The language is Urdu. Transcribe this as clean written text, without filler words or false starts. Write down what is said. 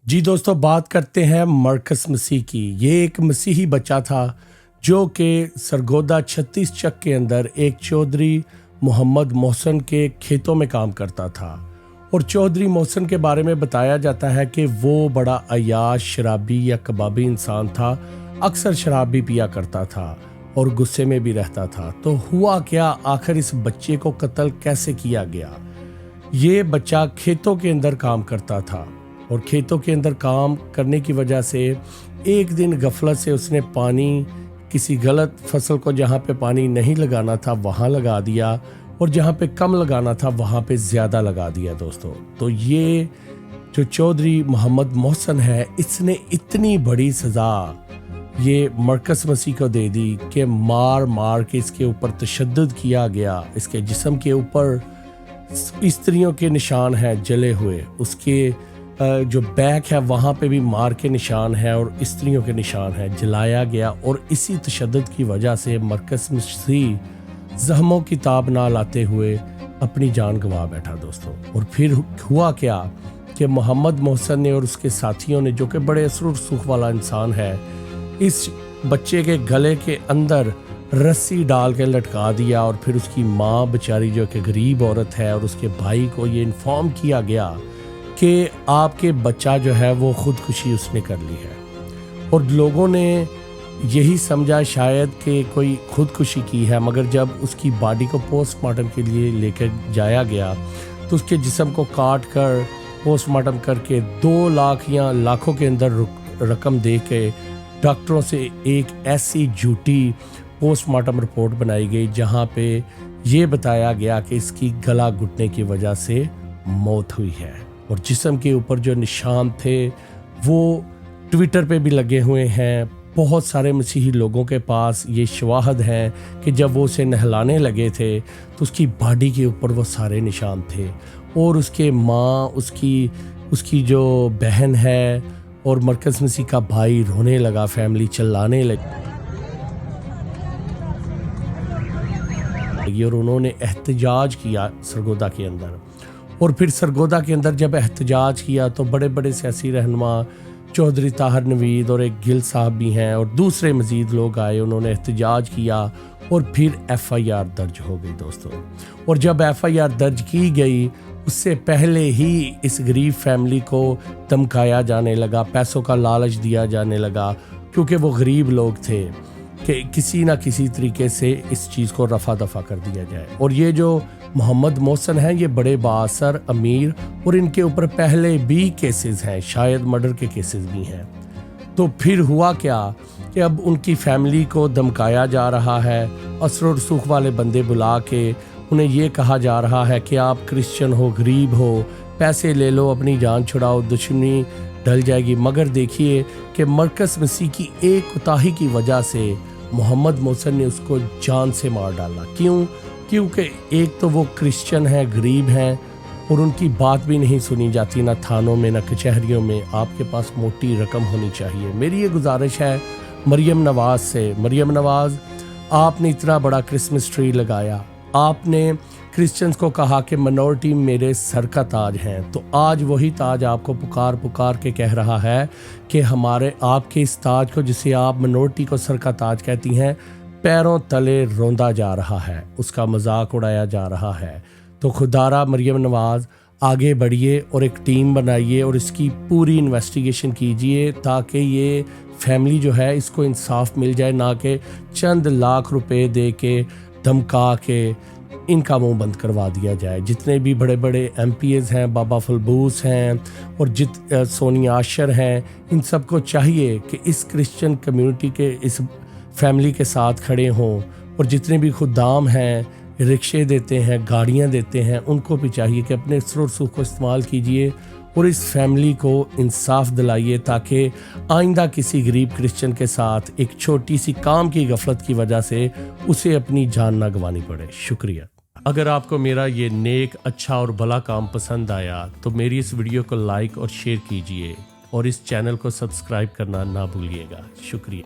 جی دوستوں، بات کرتے ہیں مرکز مسیح کی۔ یہ ایک مسیحی بچہ تھا جو کہ سرگودا 36 چک کے اندر ایک چودھری محمد محسن کے کھیتوں میں کام کرتا تھا، اور چودھری محسن کے بارے میں بتایا جاتا ہے کہ وہ بڑا عیاش، شرابی یا کبابی انسان تھا، اکثر شراب بھی پیا کرتا تھا اور غصے میں بھی رہتا تھا۔ تو ہوا کیا، آخر اس بچے کو قتل کیسے کیا گیا؟ یہ بچہ کھیتوں کے اندر کام کرتا تھا، اور کھیتوں کے اندر کام کرنے کی وجہ سے ایک دن غفلت سے اس نے پانی کسی غلط فصل کو جہاں پہ پانی نہیں لگانا تھا وہاں لگا دیا، اور جہاں پہ کم لگانا تھا وہاں پہ زیادہ لگا دیا دوستوں۔ تو یہ جو چودھری محمد محسن ہے، اس نے اتنی بڑی سزا یہ مرکز مسیح کو دے دی کہ مار مار کے اس کے اوپر تشدد کیا گیا۔ اس کے جسم کے اوپر استریوں کے نشان ہیں جلے ہوئے، اس کے جو بیک ہے وہاں پہ بھی مار کے نشان ہے اور استریوں کے نشان ہیں، جلایا گیا۔ اور اسی تشدد کی وجہ سے مرکز مسیح زخموں کی تاب نہ لاتے ہوئے اپنی جان گنوا بیٹھا دوستوں۔ اور پھر ہوا کیا کہ محمد محسن نے اور اس کے ساتھیوں نے، جو کہ بڑے اثر و رسوخ والا انسان ہے، اس بچے کے گلے کے اندر رسی ڈال کے لٹکا دیا، اور پھر اس کی ماں بیچاری جو کہ غریب عورت ہے، اور اس کے بھائی کو یہ انفارم کیا گیا کہ آپ کے بچہ جو ہے وہ خودکشی اس نے کر لی ہے۔ اور لوگوں نے یہی سمجھا شاید کہ کوئی خودکشی کی ہے، مگر جب اس کی باڈی کو پوسٹ مارٹم کے لیے لے کر جایا گیا تو اس کے جسم کو کاٹ کر پوسٹ مارٹم کر کے 2 لاکھ یا لاکھوں کے اندر رقم دے کے ڈاکٹروں سے ایک ایسی جھوٹی پوسٹ مارٹم رپورٹ بنائی گئی جہاں پہ یہ بتایا گیا کہ اس کی گلا گھٹنے کی وجہ سے موت ہوئی ہے۔ اور جسم کے اوپر جو نشان تھے وہ ٹویٹر پہ بھی لگے ہوئے ہیں۔ بہت سارے مسیحی لوگوں کے پاس یہ شواہد ہیں کہ جب وہ اسے نہلانے لگے تھے تو اس کی باڈی کے اوپر وہ سارے نشان تھے، اور اس کے ماں، اس کی جو بہن ہے اور مرکز مسیح کا بھائی رونے لگا، فیملی چلانے لگی، اور انہوں نے احتجاج کیا سرگودا کے اندر۔ اور پھر سرگودا کے اندر جب احتجاج کیا تو بڑے بڑے سیاسی رہنما، چودھری طاہر نوید اور ایک گل صاحب بھی ہیں اور دوسرے مزید لوگ آئے، انہوں نے احتجاج کیا، اور پھر ایف آئی آر درج ہو گئی دوستوں۔ اور جب ایف آئی آر درج کی گئی، اس سے پہلے ہی اس غریب فیملی کو دھمکایا جانے لگا، پیسوں کا لالچ دیا جانے لگا، کیونکہ وہ غریب لوگ تھے، کہ کسی نہ کسی طریقے سے اس چیز کو رفع دفع کر دیا جائے۔ اور یہ جو محمد محسن ہیں، یہ بڑے بااثر، امیر، اور ان کے اوپر پہلے بھی کیسز ہیں، شاید مرڈر کے کیسز بھی ہیں۔ تو پھر ہوا کیا کہ اب ان کی فیملی کو دھمکایا جا رہا ہے، اثر و رسوخ والے بندے بلا کے انہیں یہ کہا جا رہا ہے کہ آپ کرسچن ہو، غریب ہو، پیسے لے لو، اپنی جان چھڑاؤ، دشمنی ڈل جائے گی۔ مگر دیکھیے کہ مرکز مسیح کی ایک کوتاہی کی وجہ سے محمد محسن نے اس کو جان سے مار ڈالا۔ کیونکہ ایک تو وہ کرسچن ہیں، غریب ہیں، اور ان کی بات بھی نہیں سنی جاتی، نہ تھانوں میں، نہ کچہریوں میں۔ آپ کے پاس موٹی رقم ہونی چاہیے۔ میری یہ گزارش ہے مریم نواز سے، مریم نواز، آپ نے اتنا بڑا کرسمس ٹری لگایا، آپ نے کرسچنز کو کہا کہ منورٹی میرے سر کا تاج ہیں، تو آج وہی تاج آپ کو پکار کے کہہ رہا ہے کہ آپ کے اس تاج کو، جسے آپ منورٹی کو سر کا تاج کہتی ہیں، پیروں تلے روندا جا رہا ہے، اس کا مذاق اڑایا جا رہا ہے۔ تو خدارہ مریم نواز، آگے بڑھیے اور ایک ٹیم بنائیے اور اس کی پوری انویسٹیگیشن کیجئے، تاکہ یہ فیملی جو ہے اس کو انصاف مل جائے، نہ کہ چند لاکھ روپے دے کے دھمکا کے ان کا منہ بند کروا دیا جائے۔ جتنے بھی بڑے بڑے ایم پی ایز ہیں، بابا فلبوس ہیں اور سونی عاشر ہیں، ان سب کو چاہیے کہ اس کرسچن کمیونٹی کے اس فیملی کے ساتھ کھڑے ہوں، اور جتنے بھی خدام ہیں، رکشے دیتے ہیں، گاڑیاں دیتے ہیں، ان کو بھی چاہیے کہ اپنے اثر و رسوخ کو استعمال کیجئے اور اس فیملی کو انصاف دلائیے، تاکہ آئندہ کسی غریب کرسچن کے ساتھ ایک چھوٹی سی کام کی غفلت کی وجہ سے اسے اپنی جان نہ گنوانی پڑے۔ شکریہ۔ اگر آپ کو میرا یہ نیک، اچھا اور بھلا کام پسند آیا تو میری اس ویڈیو کو لائک اور شیئر کیجئے، اور اس چینل کو سبسکرائب کرنا نہ بھولیے گا۔ شکریہ۔